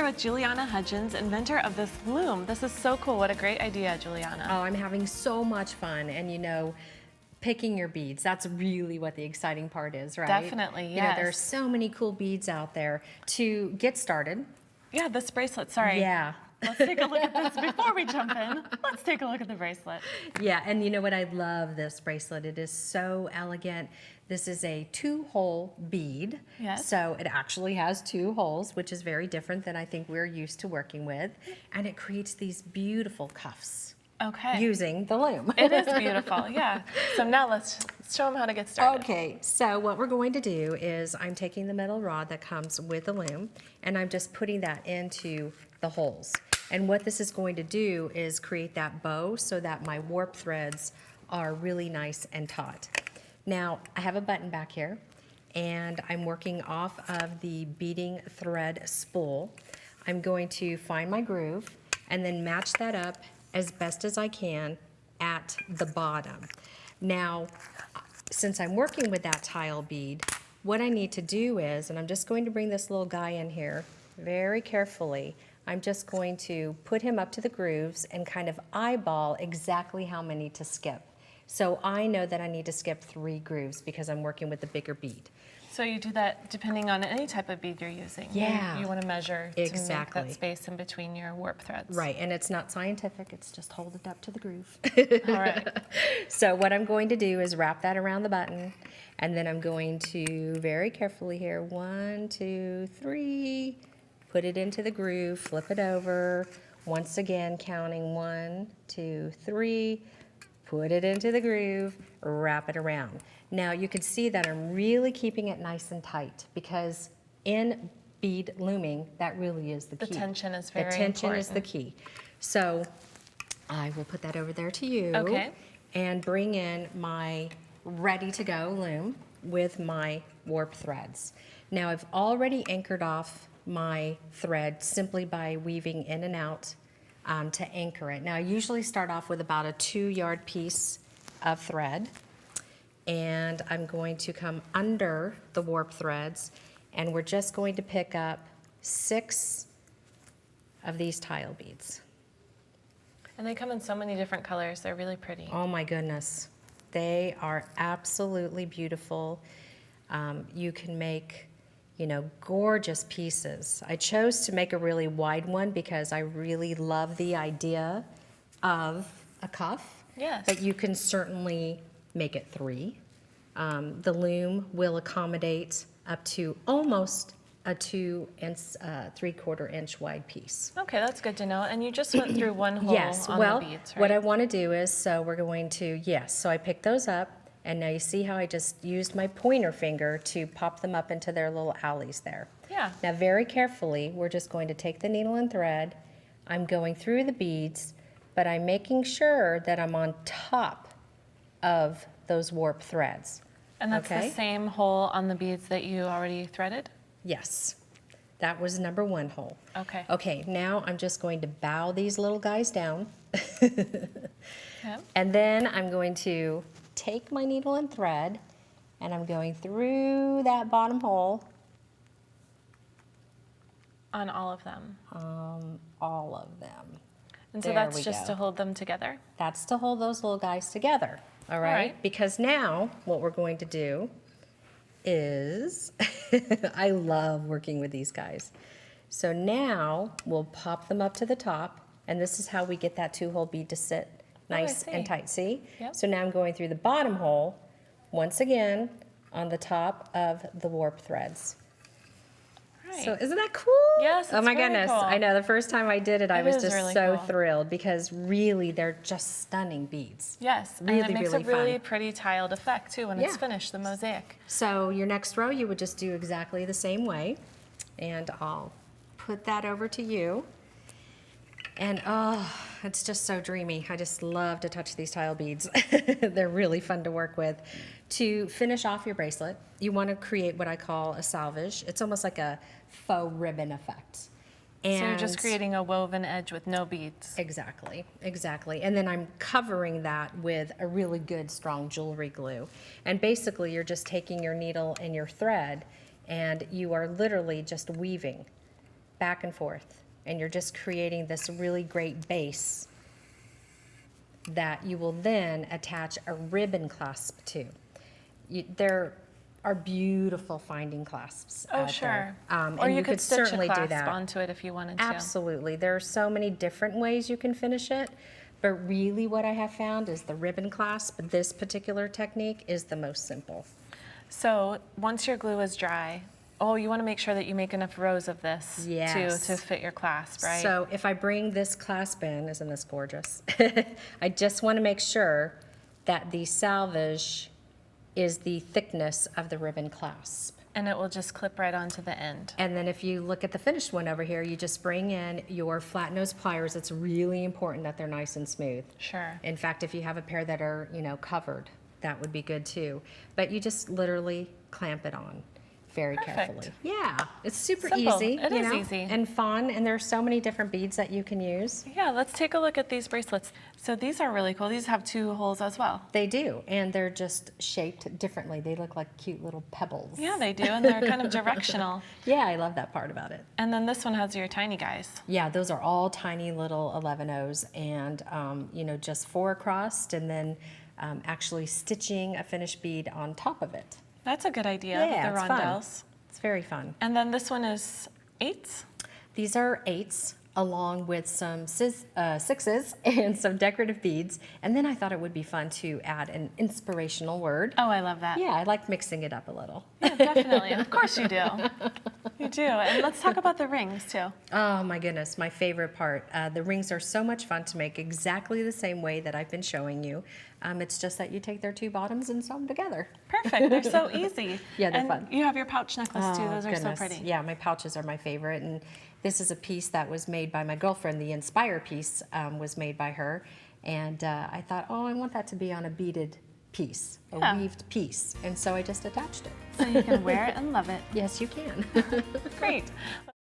here with Julianna Hudgins, inventor of this loom. This is so cool. What a great idea, Julianna. Oh, I'm having so much fun. And you know, picking your beads, that's really what the exciting part is, right? Definitely, You know, yes. there's so many cool beads out there. To get started. Yeah, this bracelet, sorry. Yeah. Let's take a look at this before we jump in. Let's take a look at the bracelet. Yeah, and you know what? I love this bracelet. It is so elegant. This is a 2-hole bead. Yes. So it actually has 2 holes, which is very different than I think we're used to working with. And it creates these beautiful cuffs. Okay. Using the loom. It is beautiful, yeah. So now let's show them how to get started. Okay, so what we're going to do is I'm taking the metal rod that comes with the loom and I'm just putting that into the holes. And what this is going to do is create that bow so that my warp threads are really nice and taut. Now, I have a button back here and I'm working off of the beading thread spool. I'm going to find my groove and then match that up as best as I can at the bottom. Now, since I'm working with that tile bead, what I need to do is, and I'm just going to bring this little guy in here very carefully, I'm just going to put him up to the grooves and kind of eyeball exactly how many to skip. So I know that I need to skip 3 grooves because I'm working with the bigger bead. So you do that depending on any type of bead you're using. Yeah. You want to measure Exactly. to make that space in between your warp threads. Right, and it's not scientific, it's just hold it up to the groove. All right. So what I'm going to do is wrap that around the button, and then I'm going to very carefully here, 1, 2, 3, put it into the groove, flip it over, once again counting 1, 2, 3, put it into the groove, wrap it around. Now you can see that I'm really keeping it nice and tight because in bead looming, that really is the key. The tension is very important. The tension important. is the key. So I will put that over there to you. Okay. And bring in my ready to go loom with my warp threads. Now I've already anchored off my thread simply by weaving in and out to anchor it. Now I usually start off with about a 2-yard piece of thread. And I'm going to come under the warp threads and we're just going to pick up 6 of these tile beads. And they come in so many different colors. They're really pretty. Oh my goodness. They are absolutely beautiful. You can make, you know, gorgeous pieces. I chose to make a really wide one because I really love the idea of a cuff. Yes. But you can certainly make it 3. The loom will accommodate up to almost a 2 3/4 inch wide piece. Okay, that's good to know. And you just went through one hole Yes, on well, the beads, right? what I want to do is, so we're going to, yes, so I picked those up, and now you see how I just used my pointer finger to pop them up into their little alleys there. Yeah. Now very carefully, we're just going to take the needle and thread, I'm going through the beads, but I'm making sure that I'm on top of those warp threads. And that's okay? the same hole on the beads that you already threaded? Yes, that was number 1 hole. Okay. Okay, now I'm just going to bow these little guys down. Yep. And then I'm going to take my needle and thread and I'm going through that bottom hole. On all of them? All of them. And so There that's we just go. to hold them together? That's to hold those little guys together, all right? right. Because now what we're going to do is, I love working with these guys. So now we'll pop them up to the top, and this is how we get that 2-hole bead to sit nice and see. tight, see? Yep. So now I'm going through the bottom hole, once again, on the top of the warp threads. Right. So isn't that cool? Yes, Oh it's my very goodness. cool. I know the first time I did it, I It was is just really so cool. thrilled because really they're just stunning beads. Yes, Really, and it makes really a really fun. pretty tiled effect too when it's Yeah. finished, the mosaic. So your next row, you would just do exactly the same way. And I'll put that over to you. And oh, it's just so dreamy. I just love to touch these tile beads. They're really fun to work with. To finish off your bracelet, you want to create what I call a salvage. It's almost like a faux ribbon effect. And So you're just creating a woven edge with no beads. Exactly, exactly. And then I'm covering that with a really good strong jewelry glue. And basically you're just taking your needle and your thread and you are literally just weaving back and forth. And you're just creating this really great base that you will then attach a ribbon clasp to. There are beautiful finding clasps Oh, out sure. there. Or And you could stitch a certainly do clasp that. onto it if you wanted to. Absolutely. There are so many different ways you can finish it, but really what I have found is the ribbon clasp, this particular technique, is the most simple. So once your glue is dry, oh, you want to make sure that you make enough rows of this Yes. to fit your clasp, right? So if I bring this clasp in, isn't this gorgeous? I just want to make sure that the salvage is the thickness of the ribbon clasp. And it will just clip right onto the end. And then if you look at the finished one over here, you just bring in your flat nose pliers. It's really important that they're nice and smooth. Sure. In fact, if you have a pair that are, covered, that would be good too. But you just literally clamp it on very Perfect. carefully. Yeah, it's super Simple. easy. It is easy. And fun, and there's so many different beads that you can use. Yeah, let's take a look at these bracelets. So these are really cool. These have 2 holes as well. They do, and they're just shaped differently. They look like cute little pebbles. Yeah, they do, and they're kind of directional. Yeah, I love that part about it. And then this one has your tiny guys. Yeah, those are all tiny little 11-0s, and just 4 across, and then actually stitching a finished bead on top of it. That's a good idea Yeah, with the it's fun. rondelles. It's very fun. And then this one is 8s. These are 8s, along with some 6s and some decorative beads. And then I thought it would be fun to add an inspirational word. Oh, I love that. Yeah, I like mixing it up a little. Yeah, definitely. Of course you do. You do. And let's talk about the rings too. Oh my goodness, my favorite part. The rings are so much fun to make exactly the same way that I've been showing you. It's just that you take their 2 bottoms and sew them together. Perfect. They're so easy. Yeah, they're and fun. You have your pouch necklace too. Oh, Those are goodness. so pretty. Yeah, my pouches are my favorite. And this is a piece that was made by my girlfriend. The Inspire piece was made by her. And I thought, oh, I want that to be on a beaded piece, a weaved piece. And so I just attached it. So you can wear it and love it. Yes, you can. Great.